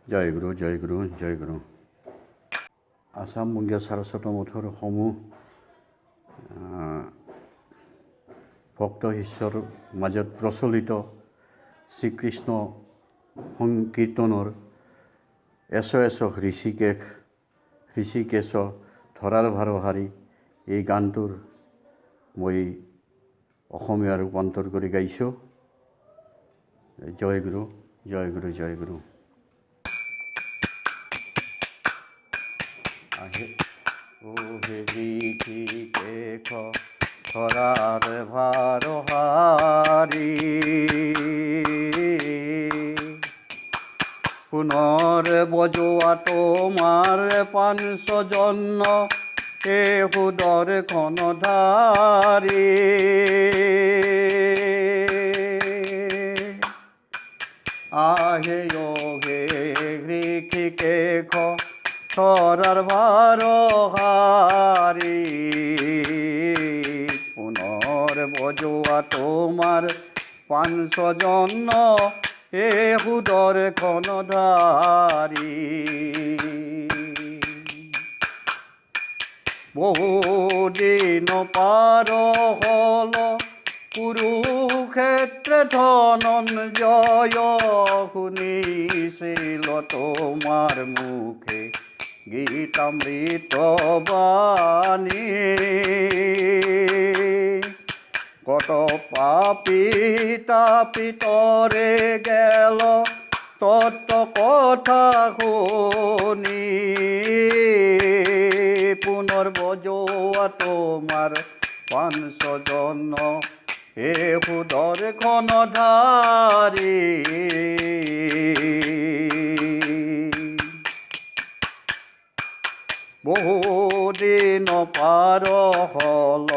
জয়গুৰু জয়গুৰু জয়গুৰু। আসাম বংগীয় সাৰস্বত মঠৰ সমূহ ভক্ত শিষ্যৰ মাজত প্ৰচলিত শ্ৰীকৃষ্ণ সংকীৰ্তনৰ এশ ঋষিকেশ ধৰাৰ ভাৰ হাৰি এই গানটোৰ মই অসমীয়া ৰূপান্তৰ কৰি গাইছোঁ। জয়গুৰু জয়গুৰু জয়গুৰু। ঋষিকেশ ধৰাৰ ভাৰ হাৰি পুনৰ বজোৱা তোমাৰ পাঞ্চজন্য এ সুদৰ্শন ধাৰি আহে হে ঋষিকেশ ধৰাৰ ভাৰ হাৰি পুনৰ বজোৱা তোমাৰ পাঞ্চজন্য এ সুদৰ্শন ধাৰি বহুদিন পাৰ হল কুৰুক্ষেত্ৰ ধনঞ্জয় শুনিছিল তোমাৰ মুখে গীতামৃত বাণী কত পাপী তাপিতৰে গেল তত্ত্ব কথা শুনি পুনৰ বজোৱা তোমাৰ পাঞ্চজন্য এ সুদৰ্শন ধাৰি বহুদিন পাৰ হল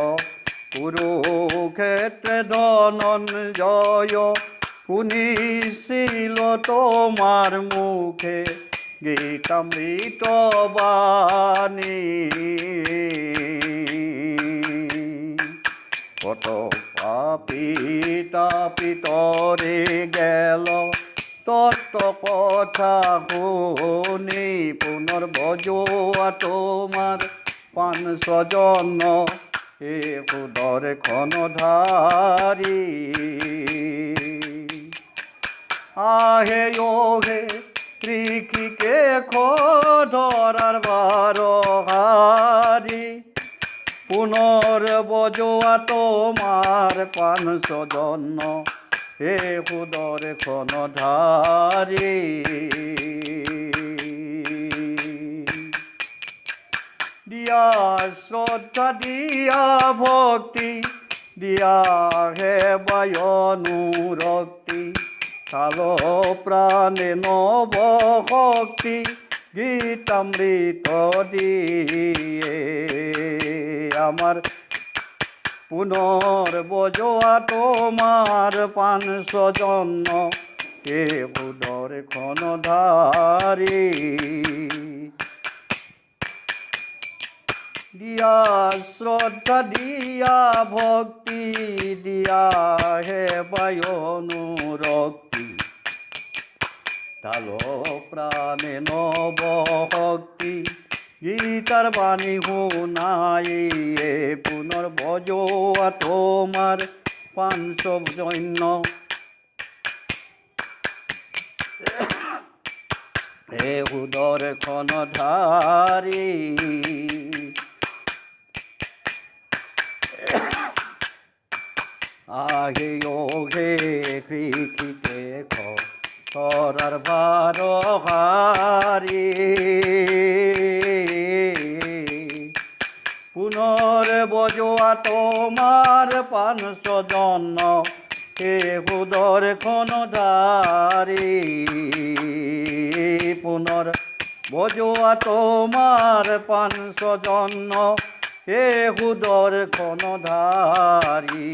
কুৰুক্ষেত্ৰ ধনঞ্জয় শুনিছিল তোমাৰ মুখে গীতামৃত বাণী কত পাপী তাপিতৰে গেল তত্ত্ব কথা শুনি পুনৰ বজোৱা তোমাৰ পাঞ্চজন্য এ সুদৰ্শন ধাৰি আহে হে ঋষিকেশ ধৰাৰ ভাৰ হাৰি পুনৰ বজোৱা তোমাৰ পাঞ্চজন্য হে সুদৰ্শন ধাৰি দিয়া শ্ৰদ্ধা দিয়া ভক্তি দিয়া সেৱায় অনুৰক্তি কাল প্ৰাণে নৱ শক্তি গীতামৃত দিয়ে আমাৰ পুনৰ বজোৱা তোমাৰ পাঞ্চজন্য এ সুদৰ্শন ধাৰি দিয়া শ্ৰদ্ধা দিয়া ভক্তি দিয়া সেৱায় অনুৰক্তি তাল প্ৰাণে নৱ শক্তি গীতাৰ বাণী শুনাই পুনৰ বজোৱা তোমাৰ পাঞ্চজন্য হে সুদৰ্শন ধাৰি আহে হে ঋষিকেশ ধৰাৰ ভাৰ হাৰি পুনৰ বজোৱা তোমাৰ পাঞ্চজন্য হে সুদৰ্শন ধাৰি পুনৰ বজোৱা তোমাৰ পাঞ্চজন্য হে সুদৰ্শন ধাৰি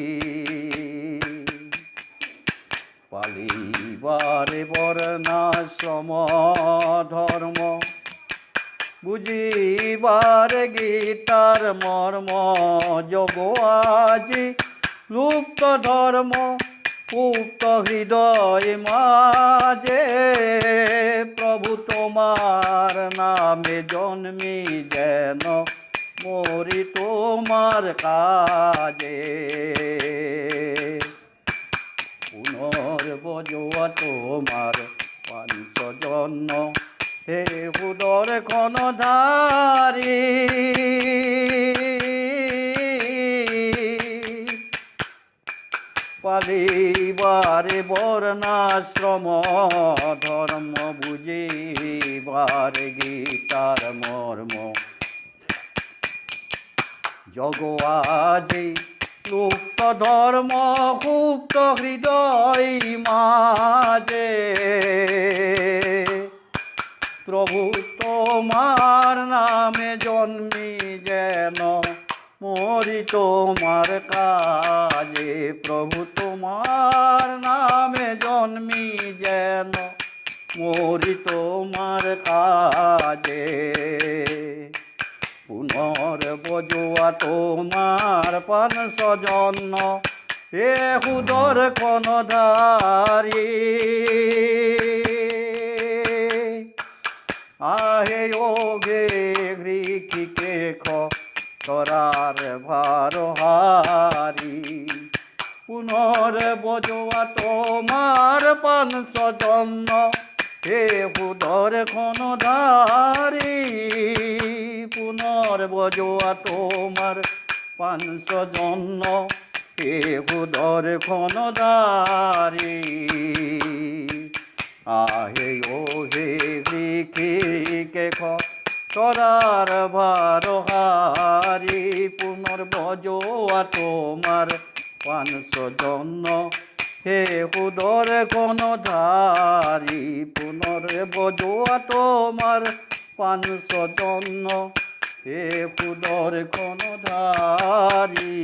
পালিবাৰে বৰ্ণাশ্ৰম ধৰ্ম বুজিবাৰে গীতাৰ মৰ্ম যোগ আজি লুপ্ত ধৰ্ম উক্ত হৃদয় মাঝে প্রভু তোমার নামে জন্মি যেন মরি তোমার কাজে পুনর্বজোয়া তোমার পাঞ্চজন্য হে উদর ক্ষণধারী পালিবারে বর্ণাশ্রম ধর্ম বুঝিবার গীতার মর্ম জগ আজি লুপ্ত ধর্ম গুপ্ত হৃদয় মাঝে প্রভু তোমার নামে জন্মি যেন মরি তোমার কাজে প্রভু তোমার নামে জন্মি যেন মরি তোমার কাজে পুনর্বজোয়া তোমার পান সজন্য হে উদর ক্ষণধারী আহে ওগে গৃখিকে খরার ভারহারি পুনর্বজোয়া তোমার পান সজন্য হে উদর ক্ষণধারী পুনর্বজোয়া তোমার পান সজন্য হে উদর ক্ষণধারী আহে ও হে লিখিকে খরার ভারহারি পুনর্বজোয়া তোমার পান সজন্য হে উদর ক্ষণধারী পুনর্বজোয়া তোমার পান সজন্য হে উদর ক্ষণধারী।